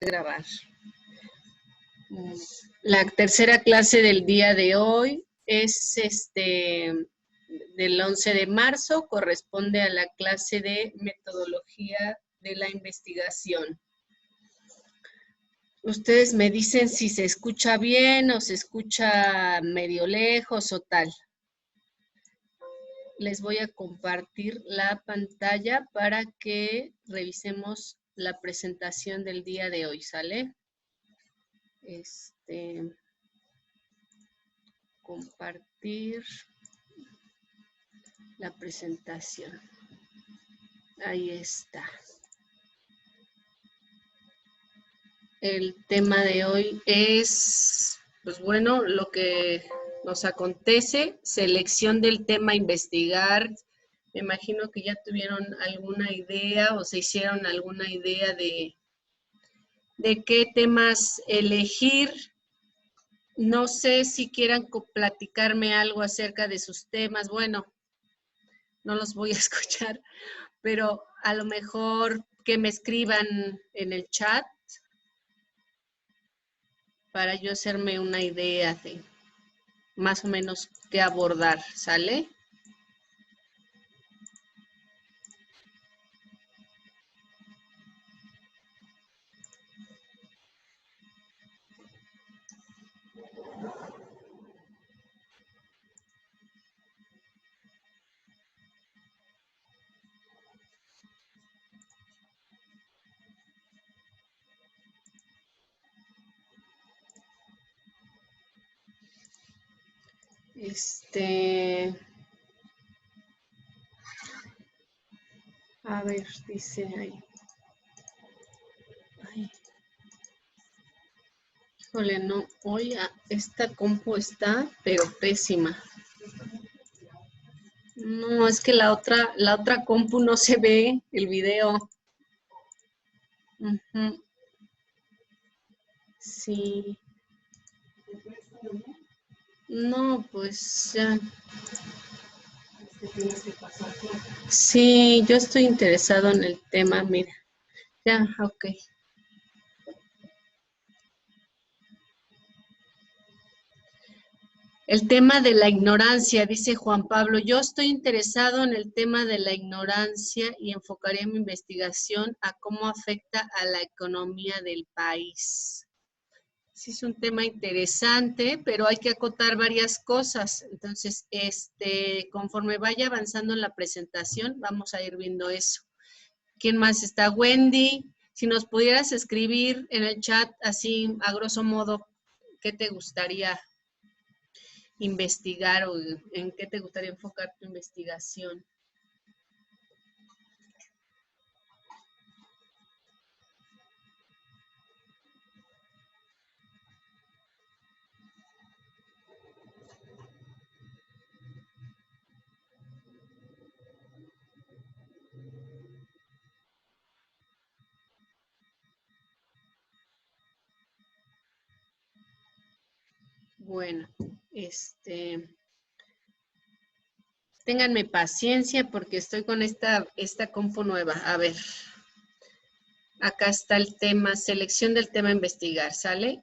Grabar. La tercera clase del día de hoy es del 11 de marzo, corresponde a la clase de metodología de la investigación. Ustedes me dicen si se escucha bien o se escucha medio lejos o tal. Les voy a compartir la pantalla para que revisemos la presentación del día de hoy, ¿sale? Compartir la presentación. Ahí está. El tema de hoy es, pues bueno, lo que nos acontece, selección del tema a investigar. Me imagino que ya tuvieron alguna idea o se hicieron alguna idea de qué temas elegir. No sé si quieran platicarme algo acerca de sus temas. Bueno, no los voy a escuchar, pero a lo mejor que me escriban en el chat para yo hacerme una idea de más o menos qué abordar, ¿sale? A ver, dice ahí. Ay. Híjole, no, hoy esta compu está, pero pésima. No, es que la otra compu no se ve el video. Sí. No, pues ya. Sí, yo estoy interesado en el tema, mira. Ya, ok. El tema de la ignorancia, dice Juan Pablo. Yo estoy interesado en el tema de la ignorancia y enfocaré mi investigación a cómo afecta a la economía del país. Sí, es un tema interesante, pero hay que acotar varias cosas. Entonces, conforme vaya avanzando en la presentación, vamos a ir viendo eso. ¿Quién más está? Wendy, si nos pudieras escribir en el chat, así, a grosso modo, ¿qué te gustaría investigar o en qué te gustaría enfocar tu investigación? Bueno, ténganme paciencia porque estoy con esta compu nueva. A ver, acá está el tema, selección del tema a investigar, ¿sale?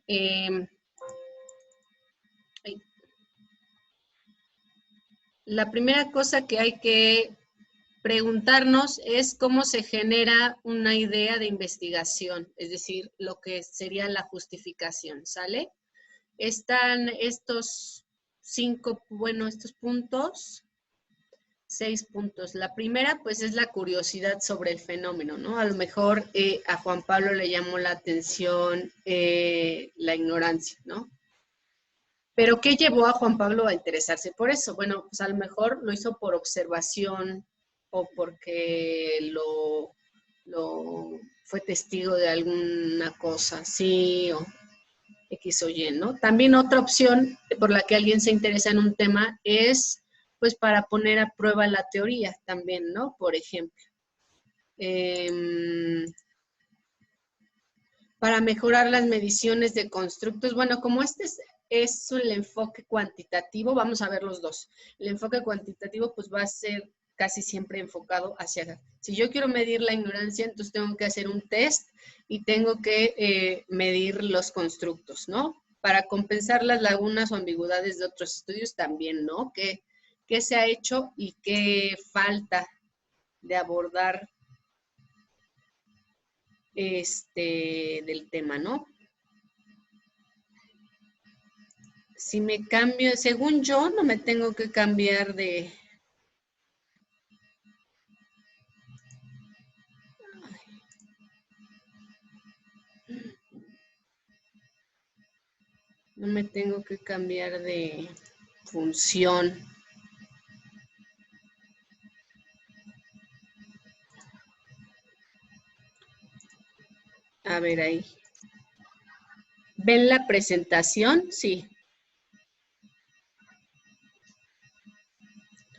La primera cosa que hay que preguntarnos es cómo se genera una idea de investigación, es decir, lo que sería la justificación, ¿sale? Están estos estos puntos, 6 puntos. La primera, pues, es la curiosidad sobre el fenómeno, ¿no? A lo mejor a Juan Pablo le llamó la atención la ignorancia, ¿no? Pero ¿qué llevó a Juan Pablo a interesarse por eso? Bueno, pues a lo mejor lo hizo por observación o porque fue testigo de alguna cosa, sí, o X o Y, ¿no? También otra opción por la que alguien se interesa en un tema es, pues, para poner a prueba la teoría también, ¿no? Por ejemplo. Para mejorar las mediciones de constructos. Bueno, como es el enfoque cuantitativo, vamos a ver los dos. El enfoque cuantitativo, pues, va a ser casi siempre enfocado hacia, si yo quiero medir la ignorancia, entonces tengo que hacer un test y tengo que medir los constructos, ¿no? Para compensar las lagunas o ambigüedades de otros estudios también, ¿no? ¿Qué se ha hecho y qué falta de abordar del tema, ¿no? Si me cambio, según yo, no me tengo que cambiar de... No me tengo que cambiar de función. A ver ahí. ¿Ven la presentación? Sí.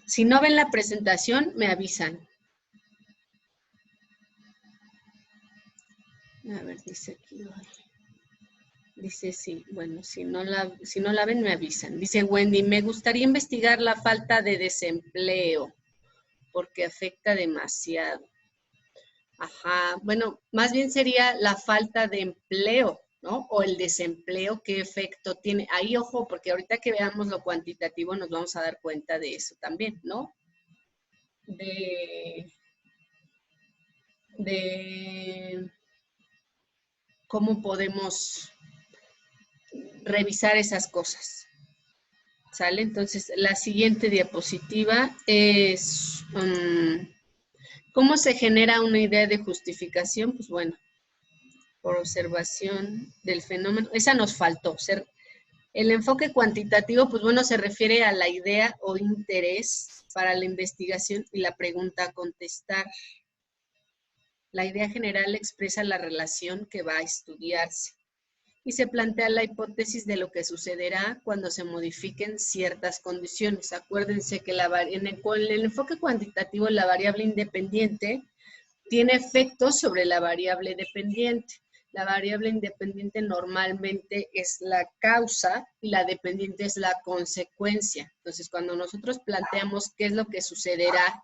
Si no ven la presentación, me avisan. A ver, dice aquí. Dice sí, bueno, si no la ven, me avisan. Dice Wendy, me gustaría investigar la falta de desempleo porque afecta demasiado. Ajá, bueno, más bien sería la falta de empleo, ¿no? O el desempleo, ¿qué efecto tiene? Ahí, ojo, porque ahorita que veamos lo cuantitativo nos vamos a dar cuenta de eso también, ¿no? De cómo podemos revisar esas cosas. ¿Sale? Entonces, la siguiente diapositiva es ¿cómo se genera una idea de justificación? Pues bueno, por observación del fenómeno. Esa nos faltó. El enfoque cuantitativo, pues bueno, se refiere a la idea o interés para la investigación y la pregunta a contestar. La idea general expresa la relación que va a estudiarse y se plantea la hipótesis de lo que sucederá cuando se modifiquen ciertas condiciones. Acuérdense que con el enfoque cuantitativo la variable independiente tiene efectos sobre la variable dependiente. La variable independiente normalmente es la causa y la dependiente es la consecuencia. Entonces, cuando nosotros planteamos qué es lo que sucederá,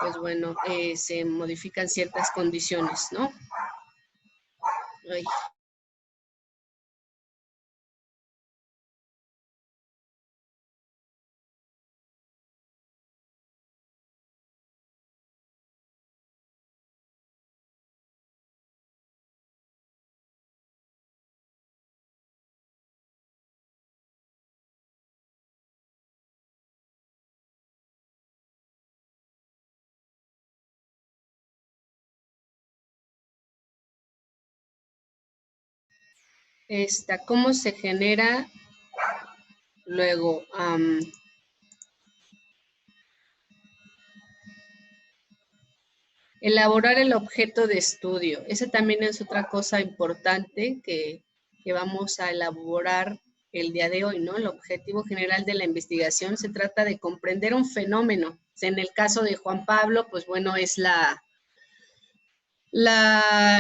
pues bueno, se modifican ciertas condiciones, ¿no? Ay. ¿Cómo se genera? Luego, elaborar el objeto de estudio. Esa también es otra cosa importante que vamos a elaborar el día de hoy, ¿no? El objetivo general de la investigación se trata de comprender un fenómeno. En el caso de Juan Pablo, pues bueno, es la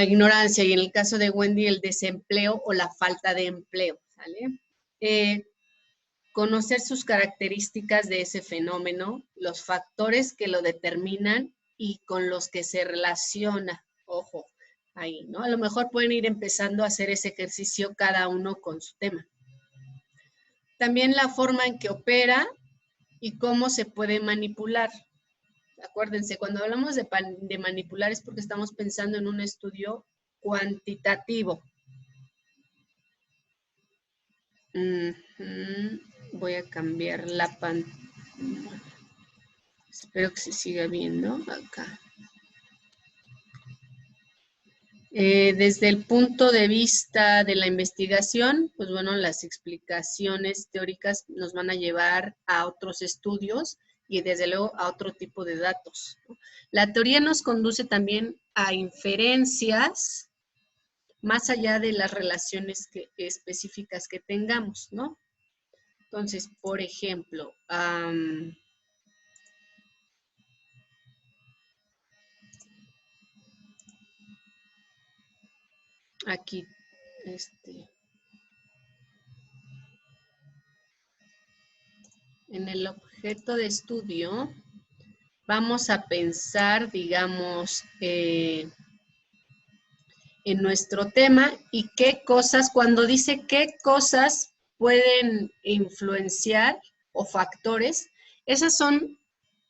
ignorancia, y en el caso de Wendy, el desempleo o la falta de empleo, ¿sale? Conocer sus características de ese fenómeno, los factores que lo determinan y con los que se relaciona. Ojo, ahí, ¿no? A lo mejor pueden ir empezando a hacer ese ejercicio cada uno con su tema. También la forma en que opera y cómo se puede manipular. Acuérdense, cuando hablamos de manipular es porque estamos pensando en un estudio cuantitativo. Voy a cambiar la pantalla. Espero que se siga viendo acá. Desde el punto de vista de la investigación, pues bueno, las explicaciones teóricas nos van a llevar a otros estudios y desde luego a otro tipo de datos. La teoría nos conduce también a inferencias más allá de las relaciones específicas que tengamos, ¿no? Entonces, por ejemplo, aquí, en el objeto de estudio, vamos a pensar, digamos, en nuestro tema y qué cosas, cuando dice qué cosas pueden influenciar o factores, esas son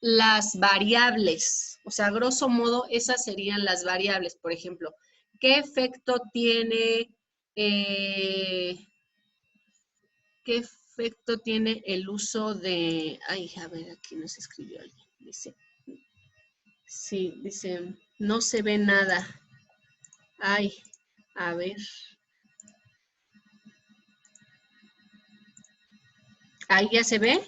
las variables, o sea, grosso modo, esas serían las variables. Por ejemplo, ¿qué efecto tiene, qué efecto tiene el uso de, ay, a ver, aquí nos escribió alguien, dice, sí, dice, no se ve nada, ay, a ver, ahí ya se ve,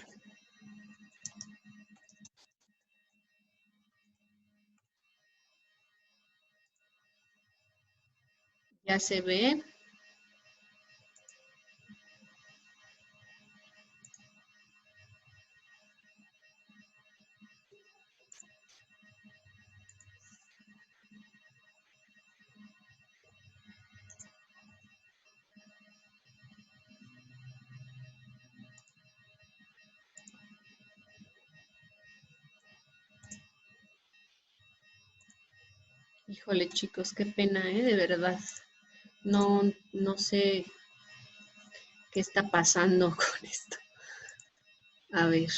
ya se ve. Híjole, chicos, qué pena, de verdad. No, no sé qué está pasando con esto. A ver,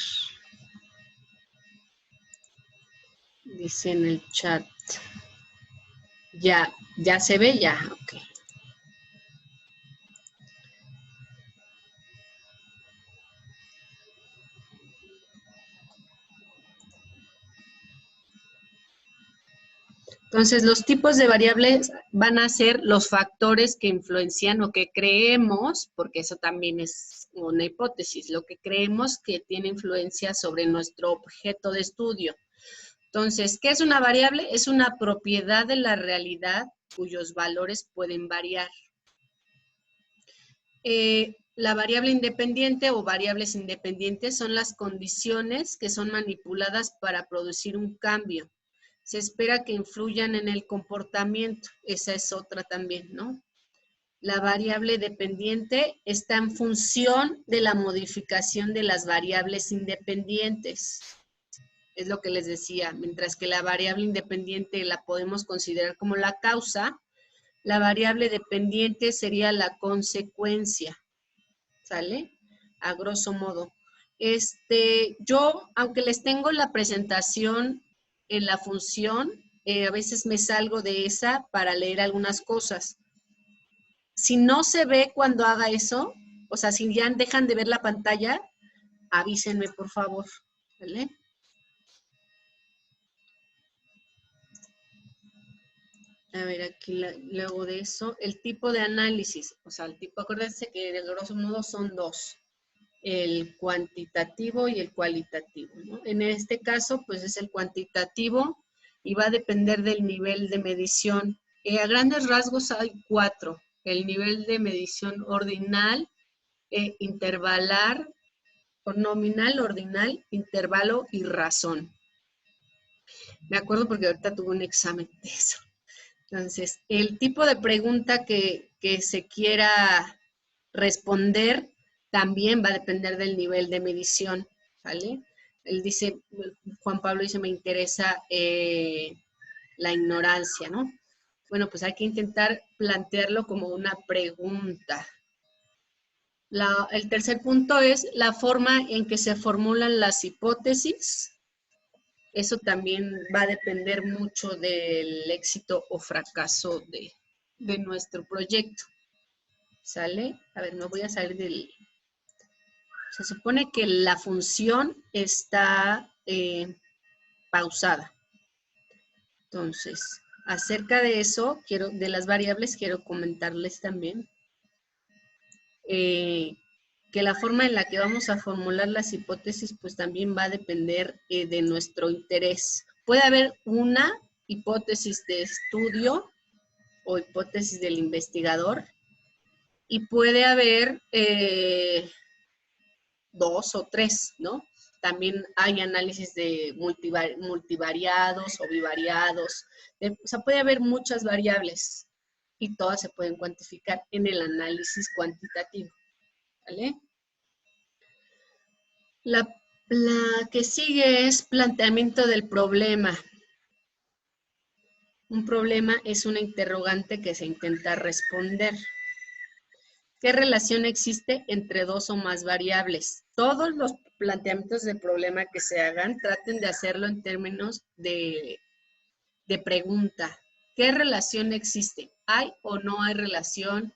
dice en el chat. Ya, ya se ve, ya, ok. Entonces, los tipos de variables van a ser los factores que influencian o que creemos, porque eso también es una hipótesis, lo que creemos que tiene influencia sobre nuestro objeto de estudio. Entonces, ¿qué es una variable? Es una propiedad de la realidad cuyos valores pueden variar. La variable independiente o variables independientes son las condiciones que son manipuladas para producir un cambio. Se espera que influyan en el comportamiento. Esa es otra también, ¿no? La variable dependiente está en función de la modificación de las variables independientes. Es lo que les decía, mientras que la variable independiente la podemos considerar como la causa, la variable dependiente sería la consecuencia, ¿sale? A grosso modo. Yo, aunque les tengo la presentación en la función, a veces me salgo de esa para leer algunas cosas. Si no se ve cuando haga eso, o sea, si ya dejan de ver la pantalla, avísenme, por favor, ¿vale? A ver, aquí luego de eso, el tipo de análisis, o sea, el tipo, acuérdense que de grosso modo son dos, el cuantitativo y el cualitativo, ¿no? En este caso, pues es el cuantitativo y va a depender del nivel de medición. A grandes rasgos hay 4, el nivel de medición ordinal, intervalar, nominal, ordinal, intervalo y razón. Me acuerdo porque ahorita tuve un examen de eso. Entonces, el tipo de pregunta que se quiera responder también va a depender del nivel de medición, ¿vale? Él dice, Juan Pablo dice, me interesa la ignorancia, ¿no? Bueno, pues hay que intentar plantearlo como una pregunta. El tercer punto es la forma en que se formulan las hipótesis. Eso también va a depender mucho del éxito o fracaso de nuestro proyecto. ¿Sale? A ver, me voy a salir del... Se supone que la función está pausada. Entonces, acerca de eso, de las variables, quiero comentarles también que la forma en la que vamos a formular las hipótesis, pues también va a depender de nuestro interés. Puede haber una hipótesis de estudio o hipótesis del investigador y puede haber 2 o 3, ¿no? También hay análisis de multivariados o bivariados. O sea, puede haber muchas variables y todas se pueden cuantificar en el análisis cuantitativo, ¿vale? La que sigue es planteamiento del problema. Un problema es una interrogante que se intenta responder. ¿Qué relación existe entre dos o más variables? Todos los planteamientos de problema que se hagan, traten de hacerlo en términos de pregunta. ¿Qué relación existe? ¿Hay o no hay relación?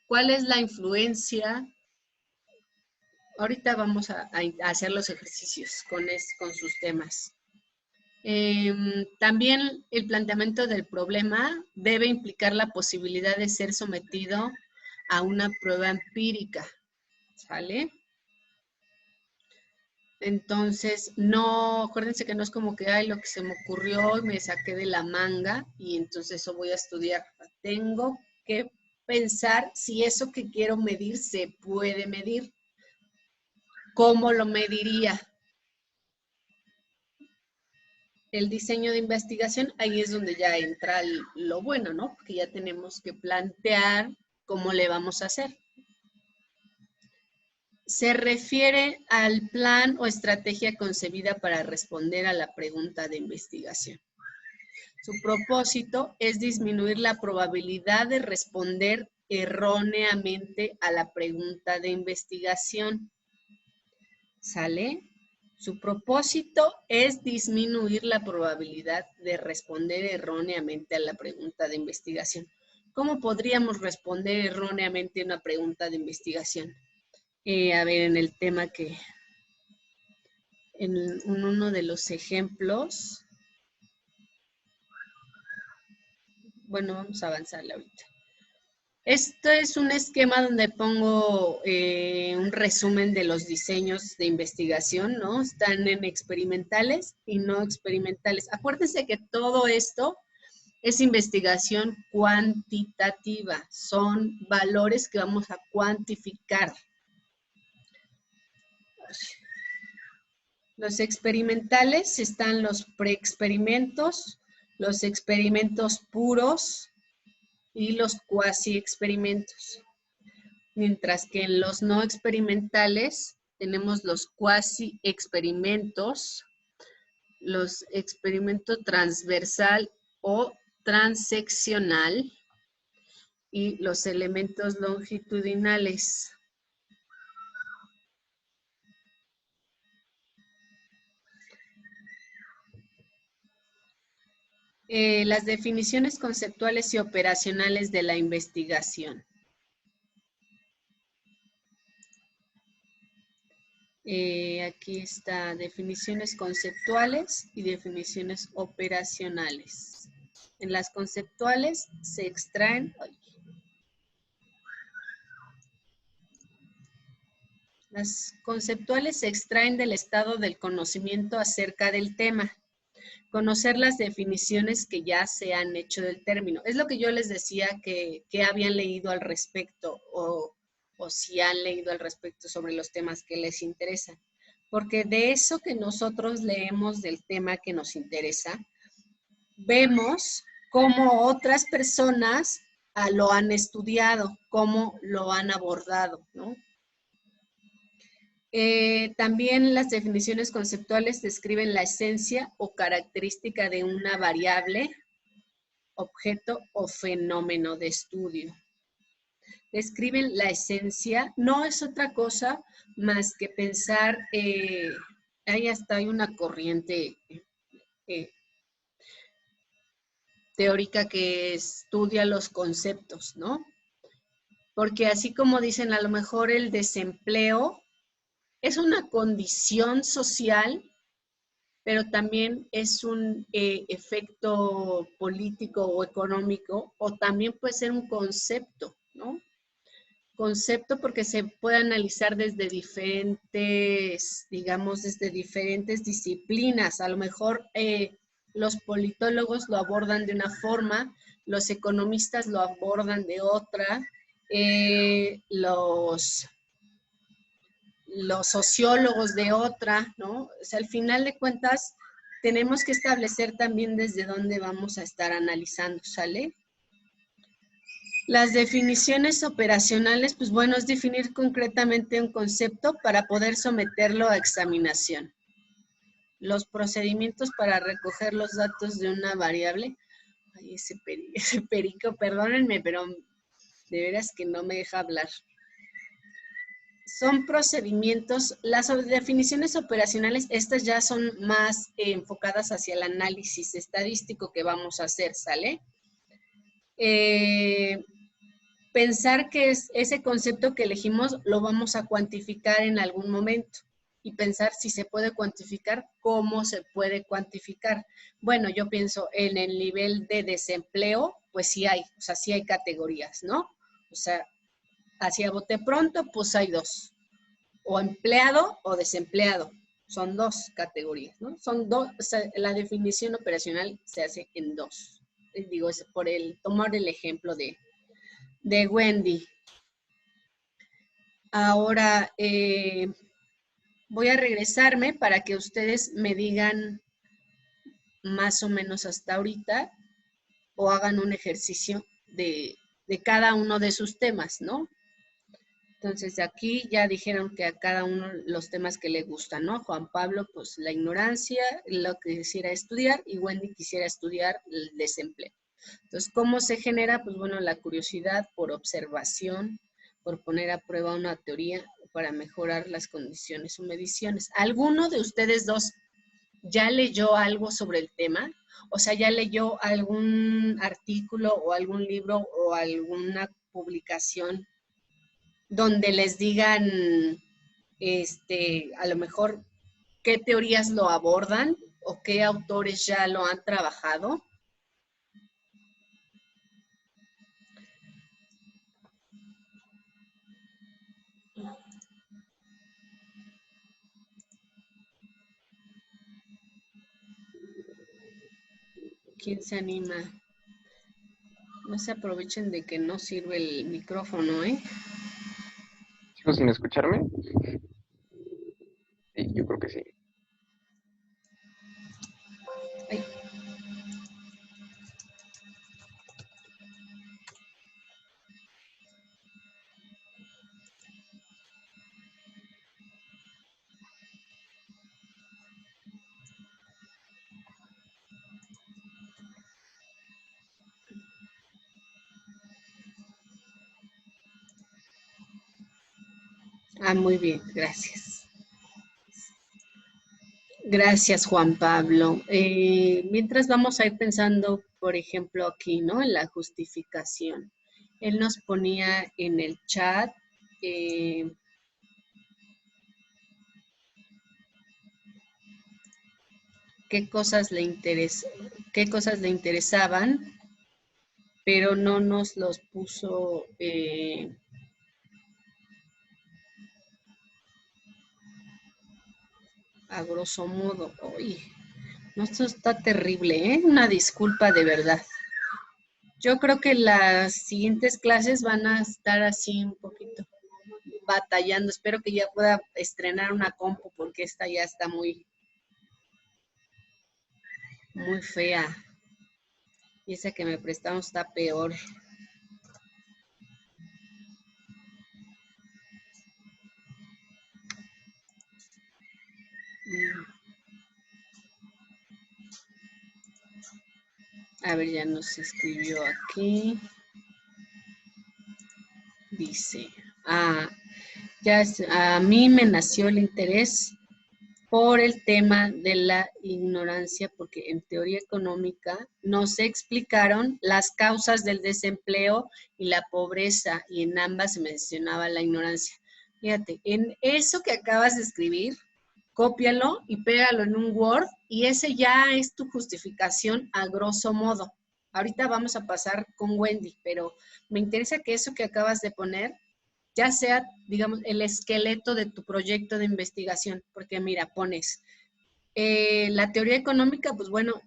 ¿Cuál es la influencia? Ahorita vamos a hacer los ejercicios con sus temas. También el planteamiento del problema debe implicar la posibilidad de ser sometido a una prueba empírica, ¿sale? Entonces, no, acuérdense que no es como que, ay, lo que se me ocurrió y me saqué de la manga y entonces eso voy a estudiar. Tengo que pensar si eso que quiero medir se puede medir. ¿Cómo lo mediría? El diseño de investigación, ahí es donde ya entra lo bueno, ¿no? Porque ya tenemos que plantear cómo le vamos a hacer. Se refiere al plan o estrategia concebida para responder a la pregunta de investigación. Su propósito es disminuir la probabilidad de responder erróneamente a la pregunta de investigación. ¿Sale? Su propósito es disminuir la probabilidad de responder erróneamente a la pregunta de investigación. ¿Cómo podríamos responder erróneamente a una pregunta de investigación? A ver, en el tema que, en uno de los ejemplos, bueno, vamos a avanzarle ahorita. Esto es un esquema donde pongo un resumen de los diseños de investigación, ¿no? Están en experimentales y no experimentales. Acuérdense que todo esto es investigación cuantitativa, son valores que vamos a cuantificar. Los experimentales están los preexperimentos, los experimentos puros y los cuasi experimentos. Mientras que en los no experimentales tenemos los cuasi experimentos, los experimentos transversal o transeccional y los elementos longitudinales. Las definiciones conceptuales y operacionales de la investigación. Aquí está definiciones conceptuales y definiciones operacionales. En las conceptuales se extraen, las conceptuales se extraen del estado del conocimiento acerca del tema. Conocer las definiciones que ya se han hecho del término. Es lo que yo les decía que habían leído al respecto o si han leído al respecto sobre los temas que les interesan. Porque de eso que nosotros leemos del tema que nos interesa, vemos cómo otras personas lo han estudiado, cómo lo han abordado, ¿no? También las definiciones conceptuales describen la esencia o característica de una variable, objeto o fenómeno de estudio. Describen la esencia, no es otra cosa más que pensar, ahí hasta hay una corriente teórica que estudia los conceptos, ¿no? Porque así como dicen, a lo mejor el desempleo es una condición social, pero también es un efecto político o económico, o también puede ser un concepto, ¿no? Concepto porque se puede analizar desde diferentes, digamos, desde diferentes disciplinas. A lo mejor los politólogos lo abordan de una forma, los economistas lo abordan de otra, los sociólogos de otra, ¿no? O sea, al final de cuentas, tenemos que establecer también desde dónde vamos a estar analizando, ¿sale? Las definiciones operacionales, pues bueno, es definir concretamente un concepto para poder someterlo a examinación. Los procedimientos para recoger los datos de una variable. Ay, ese perico, perdónenme, pero de veras que no me deja hablar. Son procedimientos, las definiciones operacionales, estas ya son más enfocadas hacia el análisis estadístico que vamos a hacer, ¿sale? Pensar que ese concepto que elegimos lo vamos a cuantificar en algún momento y pensar si se puede cuantificar, cómo se puede cuantificar. Bueno, yo pienso en el nivel de desempleo, pues sí hay, o sea, sí hay categorías, ¿no? O sea, hacia bote pronto, pues hay dos, o empleado o desempleado, son dos categorías, ¿no? Son dos, o sea, la definición operacional se hace en dos. Digo, es por tomar el ejemplo de Wendy. Ahora voy a regresarme para que ustedes me digan más o menos hasta ahorita o hagan un ejercicio de cada uno de sus temas, ¿no? Entonces aquí ya dijeron que a cada uno los temas que le gustan, ¿no? Juan Pablo, pues la ignorancia, lo que quisiera estudiar, y Wendy quisiera estudiar el desempleo. Entonces, ¿cómo se genera? Pues bueno, la curiosidad por observación, por poner a prueba una teoría para mejorar las condiciones o mediciones. ¿Alguno de ustedes dos ya leyó algo sobre el tema? O sea, ¿ya leyó algún artículo o algún libro o alguna publicación donde les digan, a lo mejor, qué teorías lo abordan o qué autores ya lo han trabajado? ¿Quién se anima? No se aprovechen de que no sirve el micrófono, ¿eh? ¿Sigo sin escucharme? Sí, yo creo que sí. Ay. Ah, muy bien, gracias. Gracias, Juan Pablo. Mientras vamos a ir pensando, por ejemplo, aquí, ¿no? En la justificación. Él nos ponía en el chat qué cosas le interesaban, pero no nos los puso a grosso modo. Uy, no, esto está terrible, ¿eh? Una disculpa de verdad. Yo creo que las siguientes clases van a estar así un poquito batallando. Espero que ya pueda estrenar una compu porque esta ya está muy fea. Y esa que me prestaron está peor. A ver, ya nos escribió aquí. Dice, a mí me nació el interés por el tema de la ignorancia, porque en teoría económica no se explicaron las causas del desempleo y la pobreza, y en ambas se mencionaba la ignorancia. Fíjate, en eso que acabas de escribir, cópialo y pégalo en un Word, y ese ya es tu justificación a grosso modo. Ahorita vamos a pasar con Wendy, pero me interesa que eso que acabas de poner ya sea, digamos, el esqueleto de tu proyecto de investigación, porque mira, pones la teoría económica, pues bueno,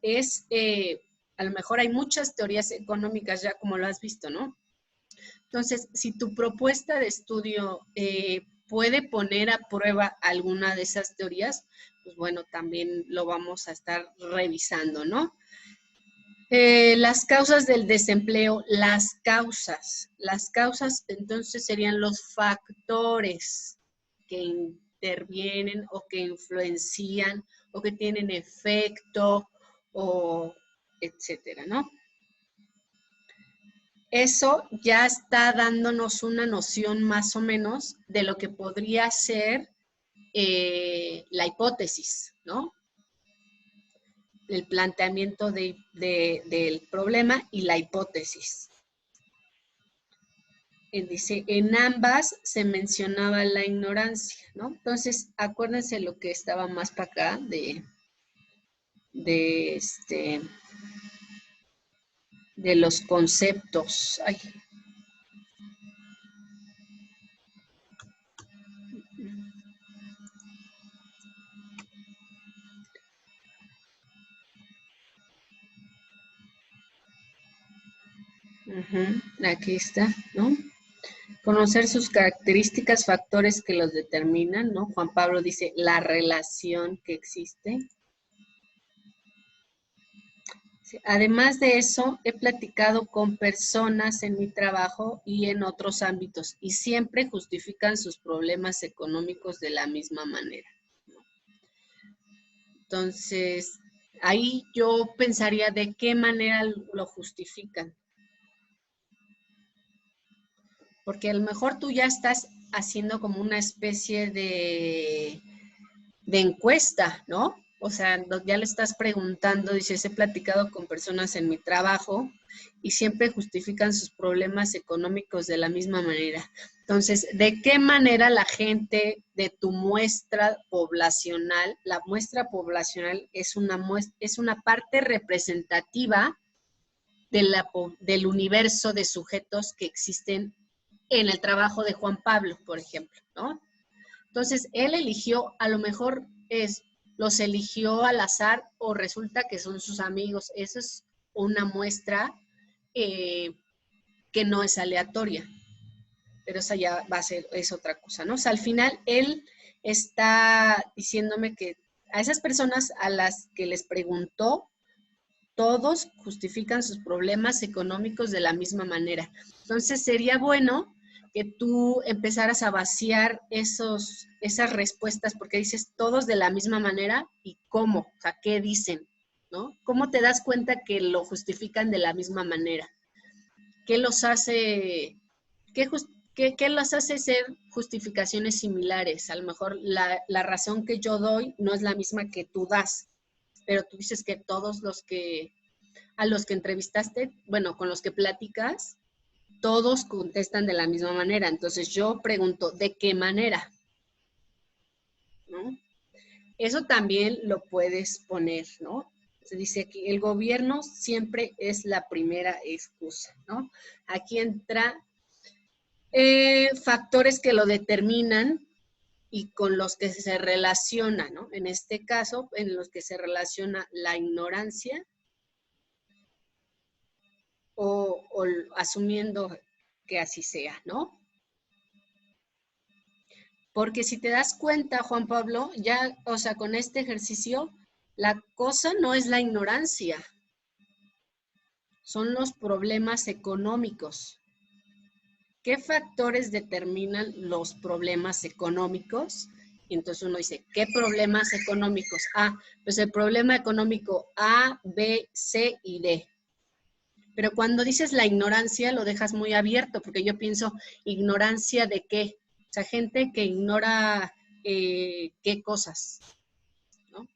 a lo mejor hay muchas teorías económicas ya como lo has visto, ¿no? Entonces, si tu propuesta de estudio puede poner a prueba alguna de esas teorías, pues bueno, también lo vamos a estar revisando, ¿no? Las causas del desempleo, las causas entonces serían los factores que intervienen o que influencian o que tienen efecto o etcétera, ¿no? Eso ya está dándonos una noción más o menos de lo que podría ser la hipótesis, ¿no? El planteamiento del problema y la hipótesis. Dice, en ambas se mencionaba la ignorancia, ¿no? Entonces, acuérdense lo que estaba más para acá de los conceptos. Ay. Aquí está, ¿no? Conocer sus características, factores que los determinan, ¿no? Juan Pablo dice la relación que existe. Además de eso, he platicado con personas en mi trabajo y en otros ámbitos y siempre justifican sus problemas económicos de la misma manera, ¿no? Entonces, ahí yo pensaría de qué manera lo justifican. Porque a lo mejor tú ya estás haciendo como una especie de encuesta, ¿no? O sea, ya le estás preguntando, dices, he platicado con personas en mi trabajo y siempre justifican sus problemas económicos de la misma manera. Entonces, ¿de qué manera la gente de tu muestra poblacional, la muestra poblacional es una parte representativa del universo de sujetos que existen en el trabajo de Juan Pablo, por ejemplo, ¿no? Entonces, él eligió, a lo mejor los eligió al azar o resulta que son sus amigos. Eso es una muestra que no es aleatoria, pero esa ya va a ser, es otra cosa, ¿no? O sea, al final él está diciéndome que a esas personas a las que les preguntó, todos justifican sus problemas económicos de la misma manera. Entonces, sería bueno que tú empezaras a vaciar esas respuestas, porque dices todos de la misma manera y cómo, o sea, qué dicen, ¿no? ¿Cómo te das cuenta que lo justifican de la misma manera? ¿Qué los hace, qué los hace ser justificaciones similares? A lo mejor la razón que yo doy no es la misma que tú das, pero tú dices que todos a los que entrevistaste, bueno, con los que platicas, todos contestan de la misma manera. Entonces yo pregunto, ¿de qué manera? ¿No? Eso también lo puedes poner, ¿no? Se dice aquí, el gobierno siempre es la primera excusa, ¿no? Aquí entra factores que lo determinan y con los que se relaciona, ¿no? En este caso, en los que se relaciona la ignorancia o asumiendo que así sea, ¿no? Porque si te das cuenta, Juan Pablo, ya, o sea, con este ejercicio, la cosa no es la ignorancia, son los problemas económicos. ¿Qué factores determinan los problemas económicos? Y entonces uno dice, ¿qué problemas económicos? Pues el problema económico A, B, C y D. Pero cuando dices la ignorancia, lo dejas muy abierto, porque yo pienso, ¿ignorancia de qué? O sea, gente que ignora qué cosas, ¿no?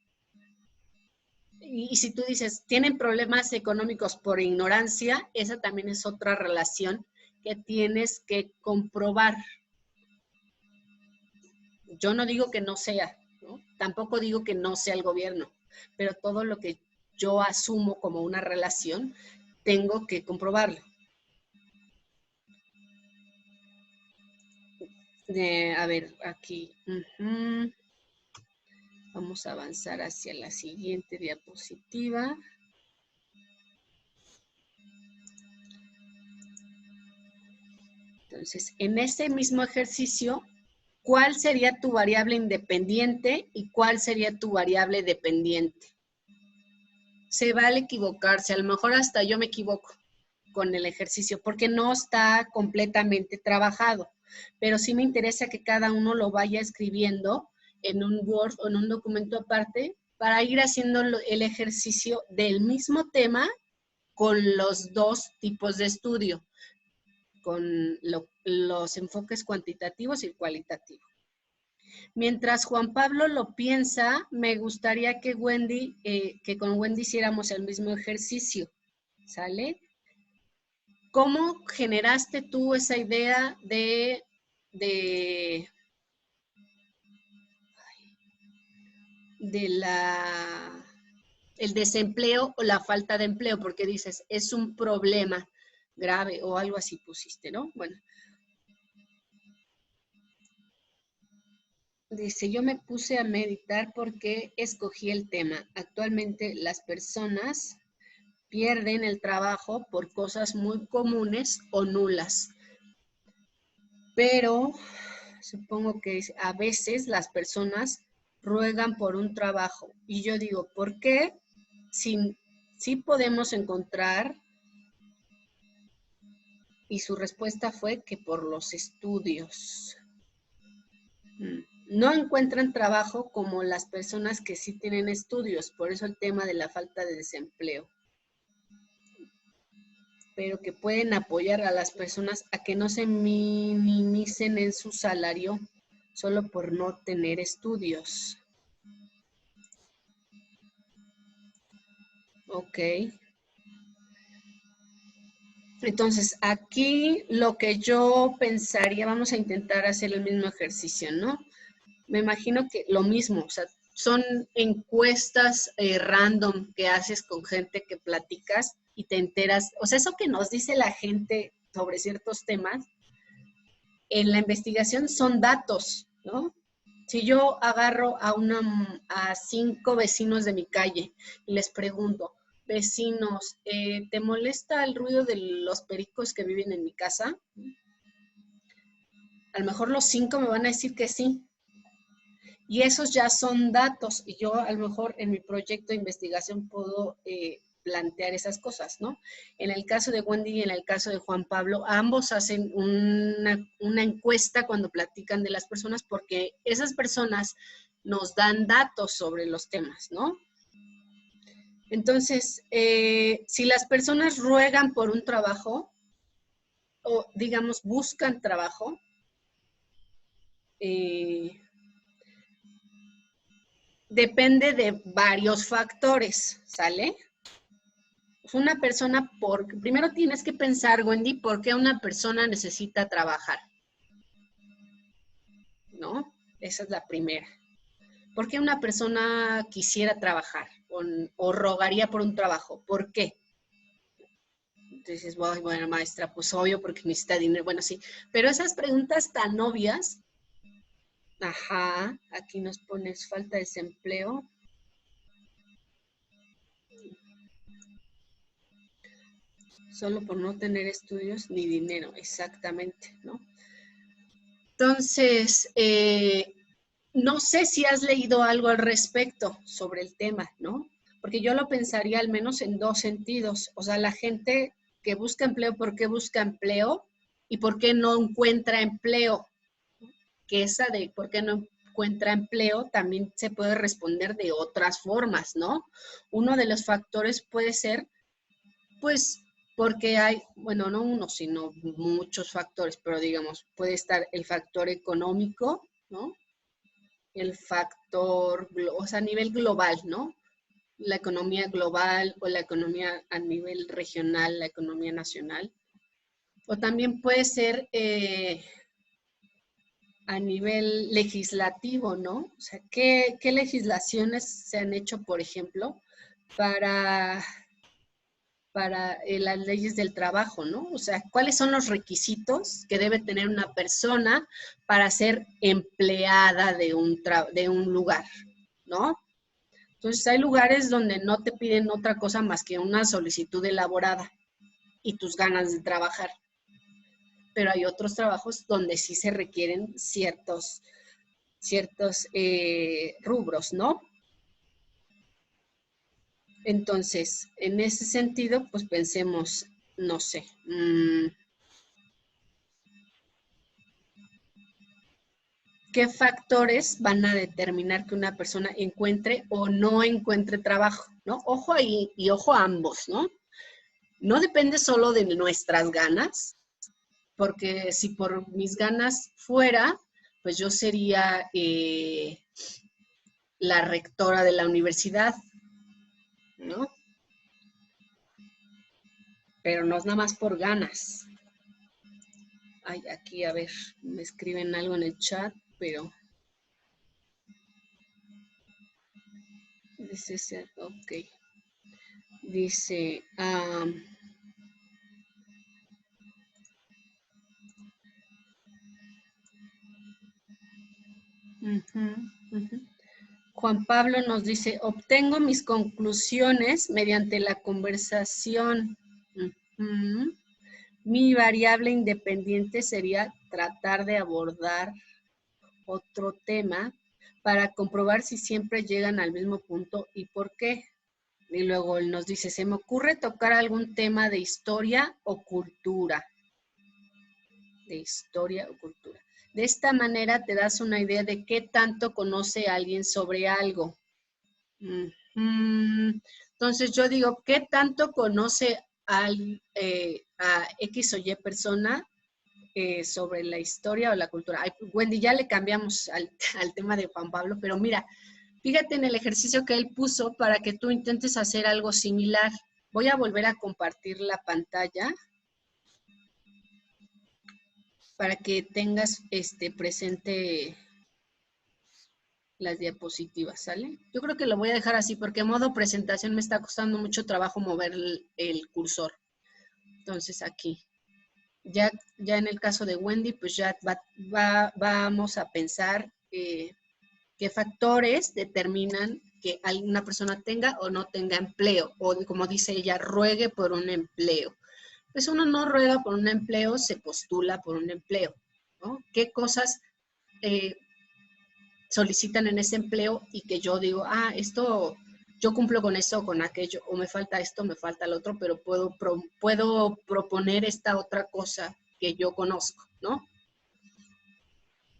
Y si tú dices, tienen problemas económicos por ignorancia, esa también es otra relación que tienes que comprobar. Yo no digo que no sea, ¿no? Tampoco digo que no sea el gobierno, pero todo lo que yo asumo como una relación, tengo que comprobarlo. A ver, aquí. Vamos a avanzar hacia la siguiente diapositiva. Entonces, en ese mismo ejercicio, ¿cuál sería tu variable independiente y cuál sería tu variable dependiente? se vale equivocarse, a lo mejor hasta yo me equivoco con el ejercicio porque no está completamente trabajado, pero sí me interesa que cada uno lo vaya escribiendo en un Word o en un documento aparte para ir haciendo el ejercicio del mismo tema con los dos tipos de estudio, con los enfoques cuantitativos y cualitativos. Mientras Juan Pablo lo piensa, me gustaría que con Wendy hiciéramos el mismo ejercicio, ¿sale? ¿Cómo generaste tú esa idea de el desempleo o la falta de empleo? Porque dices, es un problema grave o algo así pusiste, ¿no? Bueno. Dice, yo me puse a meditar porque escogí el tema. Actualmente las personas pierden el trabajo por cosas muy comunes o nulas. Pero supongo que a veces las personas ruegan por un trabajo. Y yo digo, ¿por qué? Sí podemos encontrar. Y su respuesta fue que por los estudios. No encuentran trabajo como las personas que sí tienen estudios, por eso el tema de la falta de desempleo. Pero que pueden apoyar a las personas a que no se minimicen en su salario solo por no tener estudios. Ok. Entonces, aquí lo que yo pensaría, vamos a intentar hacer el mismo ejercicio, ¿no? Me imagino que lo mismo, o sea, son encuestas random que haces con gente que platicas y te enteras, o sea, eso que nos dice la gente sobre ciertos temas, en la investigación son datos, ¿no? Si yo agarro a 5 vecinos de mi calle y les pregunto, vecinos, ¿te molesta el ruido de los pericos que viven en mi casa? A lo mejor los 5 me van a decir que sí. Y esos ya son datos y yo a lo mejor en mi proyecto de investigación puedo plantear esas cosas, ¿no? En el caso de Wendy y en el caso de Juan Pablo, ambos hacen una encuesta cuando platican de las personas porque esas personas nos dan datos sobre los temas, ¿no? Entonces, si las personas ruegan por un trabajo o, digamos, buscan trabajo, depende de varios factores, ¿sale? Una persona, primero tienes que pensar, Wendy, ¿por qué una persona necesita trabajar? ¿No? Esa es la primera. ¿Por qué una persona quisiera trabajar o rogaría por un trabajo? ¿Por qué? Entonces, bueno, maestra, pues obvio porque necesita dinero. Bueno, sí, pero esas preguntas tan obvias, ajá, aquí nos pones falta de desempleo. Solo por no tener estudios ni dinero, exactamente, ¿no? Entonces, no sé si has leído algo al respecto sobre el tema, ¿no? Porque yo lo pensaría al menos en dos sentidos. O sea, la gente que busca empleo, ¿por qué busca empleo? ¿Y por qué no encuentra empleo? Que esa de por qué no encuentra empleo también se puede responder de otras formas, ¿no? Uno de los factores puede ser, pues, porque hay, bueno, no uno, sino muchos factores, pero digamos, puede estar el factor económico, ¿no? El factor, o sea, a nivel global, ¿no? La economía global o la economía a nivel regional, la economía nacional. O también puede ser a nivel legislativo, ¿no? O sea, ¿qué legislaciones se han hecho, por ejemplo, para las leyes del trabajo, ¿no? O sea, ¿cuáles son los requisitos que debe tener una persona para ser empleada de un lugar, ¿no? Entonces, hay lugares donde no te piden otra cosa más que una solicitud elaborada y tus ganas de trabajar. Pero hay otros trabajos donde sí se requieren ciertos rubros, ¿no? Entonces, en ese sentido, pues pensemos, no sé, ¿qué factores van a determinar que una persona encuentre o no encuentre trabajo? ¿No? Ojo ahí y ojo a ambos, ¿no? No depende solo de nuestras ganas, porque si por mis ganas fuera, pues yo sería la rectora de la universidad, ¿no? Pero no es nada más por ganas. Ay, aquí, a ver, me escriben algo en el chat, pero... Dice, ok. Dice, Juan Pablo nos dice, obtengo mis conclusiones mediante la conversación. Mi variable independiente sería tratar de abordar otro tema para comprobar si siempre llegan al mismo punto y por qué. Y luego él nos dice, se me ocurre tocar algún tema de historia o cultura. De historia o cultura. De esta manera te das una idea de qué tanto conoce alguien sobre algo. Entonces yo digo, ¿qué tanto conoce a X o Y persona sobre la historia o la cultura? Ay, Wendy, ya le cambiamos al tema de Juan Pablo, pero mira, fíjate en el ejercicio que él puso para que tú intentes hacer algo similar. Voy a volver a compartir la pantalla para que tengas presente las diapositivas, ¿sale? Yo creo que lo voy a dejar así porque en modo presentación me está costando mucho trabajo mover el cursor. Entonces aquí, ya en el caso de Wendy, pues ya vamos a pensar qué factores determinan que alguna persona tenga o no tenga empleo, o como dice ella, ruegue por un empleo. Pues uno no ruega por un empleo, se postula por un empleo, ¿no? ¿Qué cosas solicitan en ese empleo y que yo digo, esto, yo cumplo con esto o con aquello, o me falta esto, me falta el otro, pero puedo proponer esta otra cosa que yo conozco, ¿no?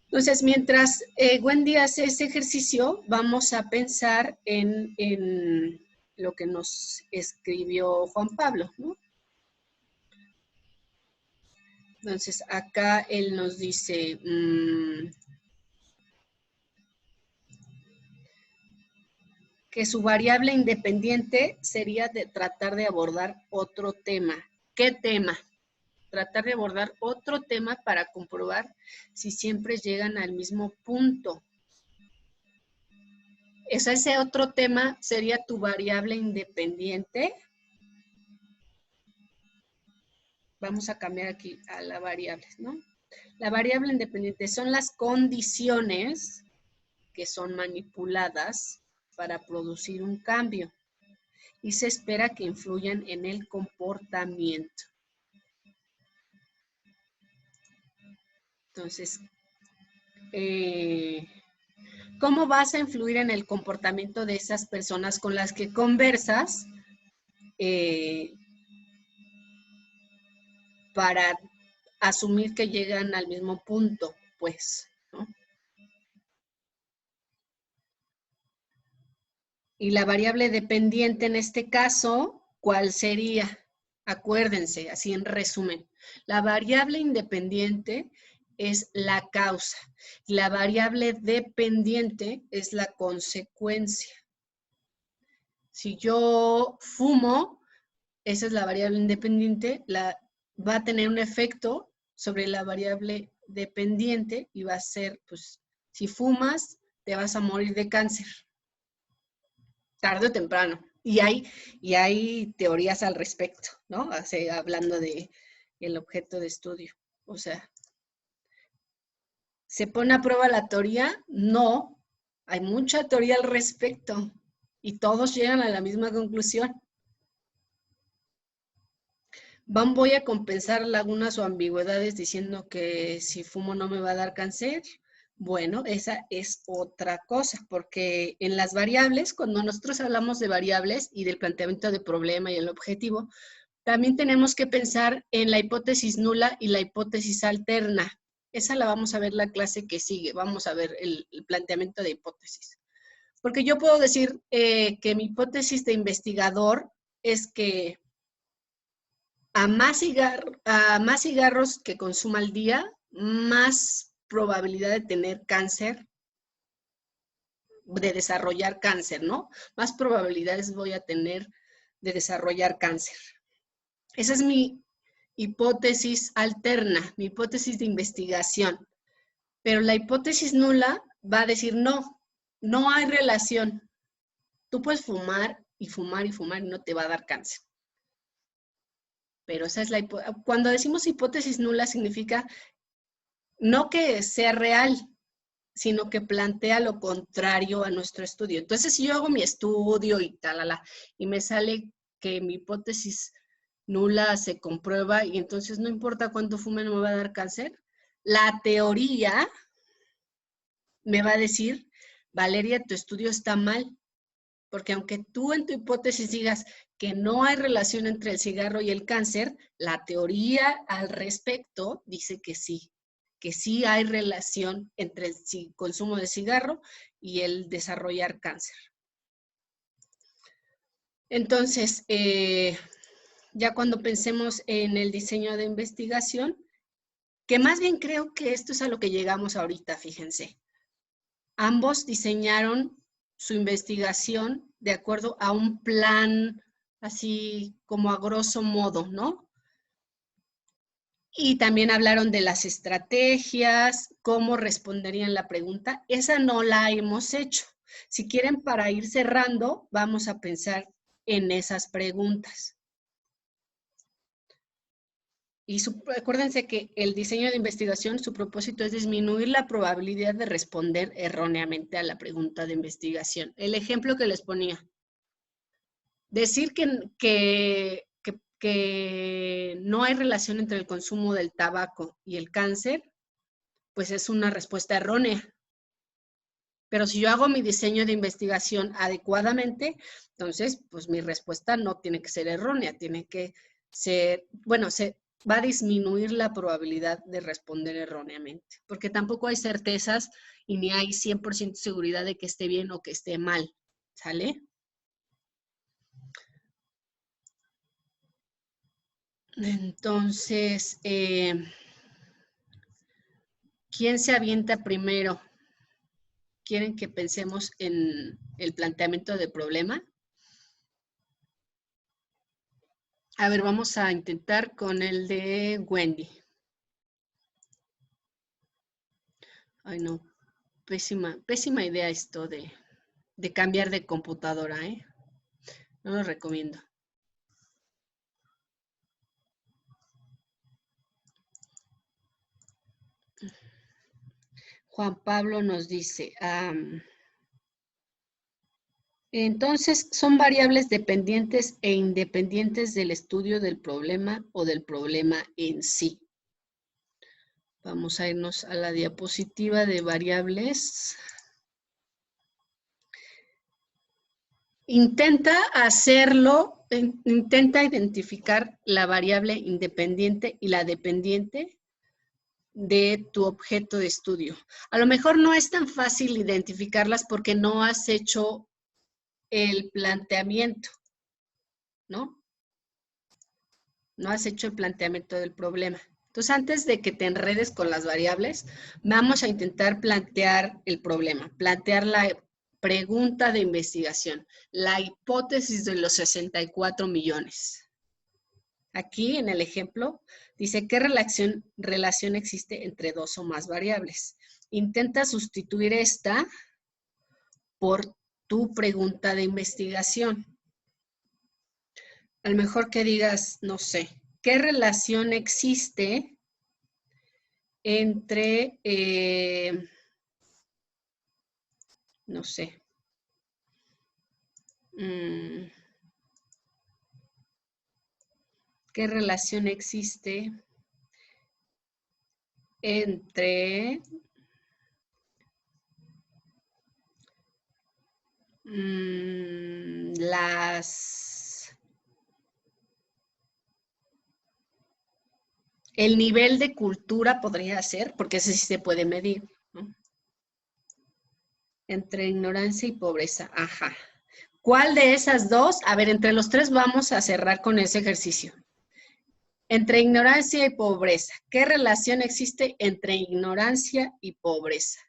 Entonces, mientras Wendy hace ese ejercicio, vamos a pensar en lo que nos escribió Juan Pablo, ¿no? Entonces, acá él nos dice, que su variable independiente sería de tratar de abordar otro tema. ¿Qué tema? Tratar de abordar otro tema para comprobar si siempre llegan al mismo punto. Ese otro tema sería tu variable independiente. Vamos a cambiar aquí a la variable, ¿no? La variable independiente son las condiciones que son manipuladas para producir un cambio y se espera que influyan en el comportamiento. Entonces, ¿cómo vas a influir en el comportamiento de esas personas con las que conversas para asumir que llegan al mismo punto, pues, ¿no? Y la variable dependiente en este caso, ¿cuál sería? Acuérdense, así en resumen. La variable independiente es la causa. La variable dependiente es la consecuencia. Si yo fumo, esa es la variable independiente, va a tener un efecto sobre la variable dependiente y va a ser, pues, si fumas, te vas a morir de cáncer, tarde o temprano. Y hay teorías al respecto, ¿no? O sea, hablando de el objeto de estudio. O sea, ¿se pone a prueba la teoría? No. Hay mucha teoría al respecto y todos llegan a la misma conclusión. Voy a compensar lagunas o ambigüedades diciendo que si fumo no me va a dar cáncer. Bueno, esa es otra cosa, porque en las variables, cuando nosotros hablamos de variables y del planteamiento de problema y el objetivo, también tenemos que pensar en la hipótesis nula y la hipótesis alterna. Esa la vamos a ver la clase que sigue, vamos a ver el planteamiento de hipótesis. Porque yo puedo decir que mi hipótesis de investigador es que a más cigarros que consuma al día, más probabilidad de tener cáncer, de desarrollar cáncer, ¿no? Más probabilidades voy a tener de desarrollar cáncer. Esa es mi hipótesis alterna, mi hipótesis de investigación. Pero la hipótesis nula va a decir no, no hay relación. Tú puedes fumar y fumar y fumar y no te va a dar cáncer. Pero esa es la hipótesis. Cuando decimos hipótesis nula significa no que sea real, sino que plantea lo contrario a nuestro estudio. Entonces, si yo hago mi estudio y tal, y me sale que mi hipótesis nula se comprueba y entonces no importa cuánto fume no me va a dar cáncer, la teoría me va a decir, Valeria, tu estudio está mal, porque aunque tú en tu hipótesis digas que no hay relación entre el cigarro y el cáncer, la teoría al respecto dice que sí hay relación entre el consumo de cigarro y el desarrollar cáncer. Entonces, ya cuando pensemos en el diseño de investigación, que más bien creo que esto es a lo que llegamos ahorita, fíjense. Ambos diseñaron su investigación de acuerdo a un plan, así como a grosso modo, ¿no? Y también hablaron de las estrategias, cómo responderían la pregunta. Esa no la hemos hecho. Si quieren, para ir cerrando, vamos a pensar en esas preguntas. Y acuérdense que el diseño de investigación, su propósito es disminuir la probabilidad de responder erróneamente a la pregunta de investigación. El ejemplo que les ponía. Decir que no hay relación entre el consumo del tabaco y el cáncer, pues es una respuesta errónea. Pero si yo hago mi diseño de investigación adecuadamente, entonces, pues mi respuesta no tiene que ser errónea, tiene que ser, bueno, se va a disminuir la probabilidad de responder erróneamente, porque tampoco hay certezas y ni hay 100% seguridad de que esté bien o que esté mal, ¿sale? Entonces, ¿quién se avienta primero? ¿Quieren que pensemos en el planteamiento del problema? A ver, vamos a intentar con el de Wendy. Ay, no, pésima idea esto de cambiar de computadora, ¿eh? No lo recomiendo. Juan Pablo nos dice, entonces, ¿son variables dependientes e independientes del estudio del problema o del problema en sí? Vamos a irnos a la diapositiva de variables. Intenta hacerlo, intenta identificar la variable independiente y la dependiente de tu objeto de estudio. A lo mejor no es tan fácil identificarlas porque no has hecho el planteamiento, ¿no? No has hecho el planteamiento del problema. Entonces, antes de que te enredes con las variables, vamos a intentar plantear el problema, plantear la pregunta de investigación, la hipótesis de los 64 millones. Aquí en el ejemplo dice qué relación existe entre dos o más variables. Intenta sustituir esta por tu pregunta de investigación. A lo mejor que digas, no sé, ¿qué relación existe entre, no sé, qué relación existe entre El nivel de cultura podría ser, porque ese sí se puede medir, ¿no? Entre ignorancia y pobreza, ajá. ¿Cuál de esas dos? A ver, entre los tres vamos a cerrar con ese ejercicio. Entre ignorancia y pobreza, ¿qué relación existe entre ignorancia y pobreza?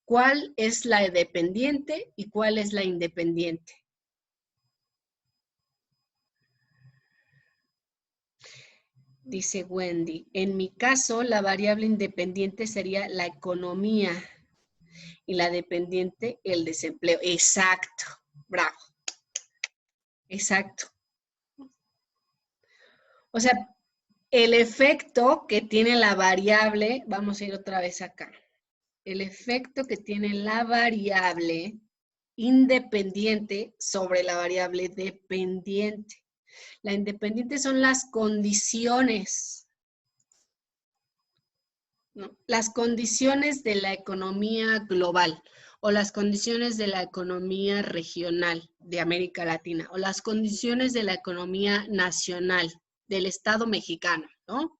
¿Cuál es la dependiente y cuál es la independiente? Dice Wendy, en mi caso, la variable independiente sería la economía y la dependiente el desempleo. Exacto, bravo. Exacto. O sea, el efecto que tiene la variable, vamos a ir otra vez acá. El efecto que tiene la variable independiente sobre la variable dependiente. La independiente son las condiciones, ¿no? Las condiciones de la economía global o las condiciones de la economía regional de América Latina o las condiciones de la economía nacional del Estado mexicano, ¿no?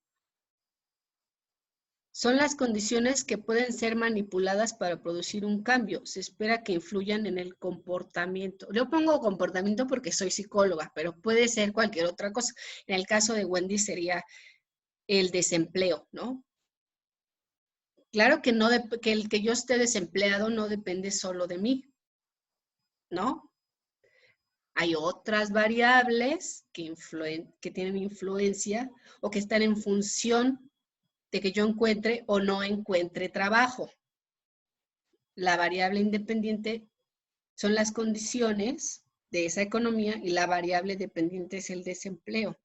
Son las condiciones que pueden ser manipuladas para producir un cambio. Se espera que influyan en el comportamiento. Yo pongo comportamiento porque soy psicóloga, pero puede ser cualquier otra cosa. En el caso de Wendy sería el desempleo, ¿no? Claro que, que el que yo esté desempleado no depende solo de mí, ¿no? Hay otras variables que tienen influencia o que están en función de que yo encuentre o no encuentre trabajo. La variable independiente son las condiciones de esa economía y la variable dependiente es el desempleo.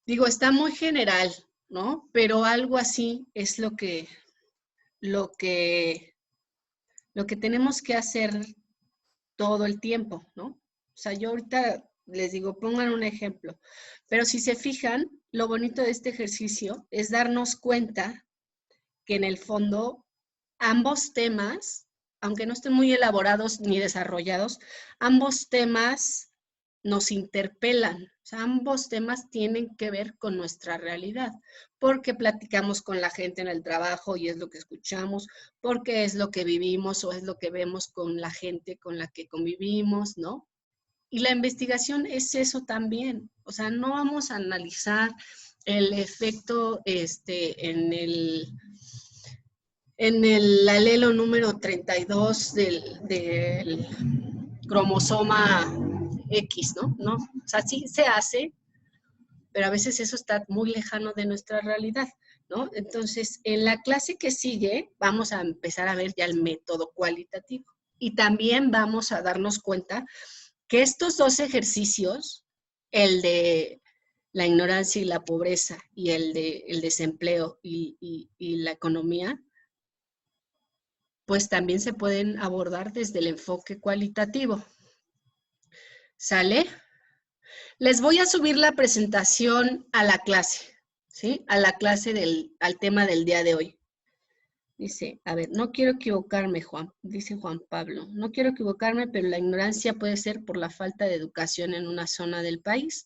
Digo, está muy general, ¿no? Pero algo así es lo que tenemos que hacer todo el tiempo, ¿no? O sea, yo ahorita les digo, pongan un ejemplo, pero si se fijan, lo bonito de este ejercicio es darnos cuenta que en el fondo ambos temas, aunque no estén muy elaborados ni desarrollados, ambos temas nos interpelan. O sea, ambos temas tienen que ver con nuestra realidad, porque platicamos con la gente en el trabajo y es lo que escuchamos, porque es lo que vivimos o es lo que vemos con la gente con la que convivimos, ¿no? Y la investigación es eso también. O sea, no vamos a analizar el efecto en el alelo número 32 del cromosoma X, ¿no? ¿no? O sea, sí se hace, pero a veces eso está muy lejano de nuestra realidad, ¿no? Entonces, en la clase que sigue, vamos a empezar a ver ya el método cualitativo. Y también vamos a darnos cuenta que estos dos ejercicios, el de la ignorancia y la pobreza y el de el desempleo y la economía, pues también se pueden abordar desde el enfoque cualitativo. ¿Sale? Les voy a subir la presentación a la clase, ¿sí? A la clase al tema del día de hoy. Dice, a ver, no quiero equivocarme, dice Juan Pablo. No quiero equivocarme, pero la ignorancia puede ser por la falta de educación en una zona del país,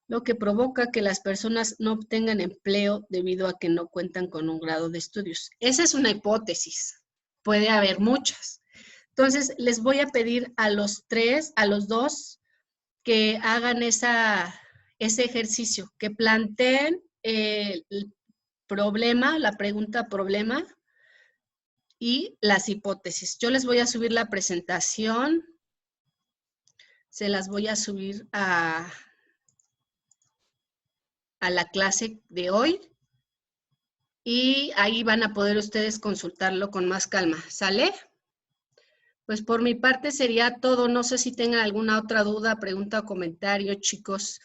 lo que provoca que las personas no obtengan empleo debido a que no cuentan con un grado de estudios. Esa es una hipótesis. Puede haber muchas. Entonces, les voy a pedir a los dos, que hagan ese ejercicio, que planteen el problema, la pregunta problema y las hipótesis. Yo les voy a subir la presentación, se las voy a subir a la clase de hoy y ahí van a poder ustedes consultarlo con más calma. ¿Sale? Pues por mi parte sería todo. No sé si tengan alguna otra duda, pregunta o comentario, chicos,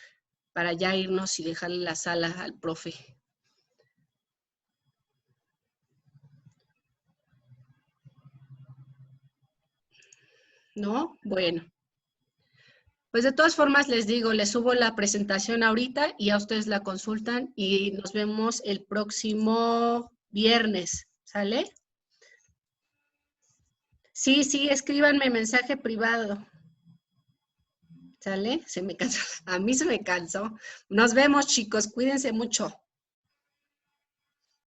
para ya irnos y dejarle la sala al profe. ¿No? Bueno. Pues de todas formas les digo, les subo la presentación ahorita y a ustedes la consultan y nos vemos el próximo viernes. ¿Sale? Sí, sí, escríbanme mensaje privado. ¿Sale? Se me cansó. A mí se me cansó. Nos vemos, chicos. Cuídense mucho.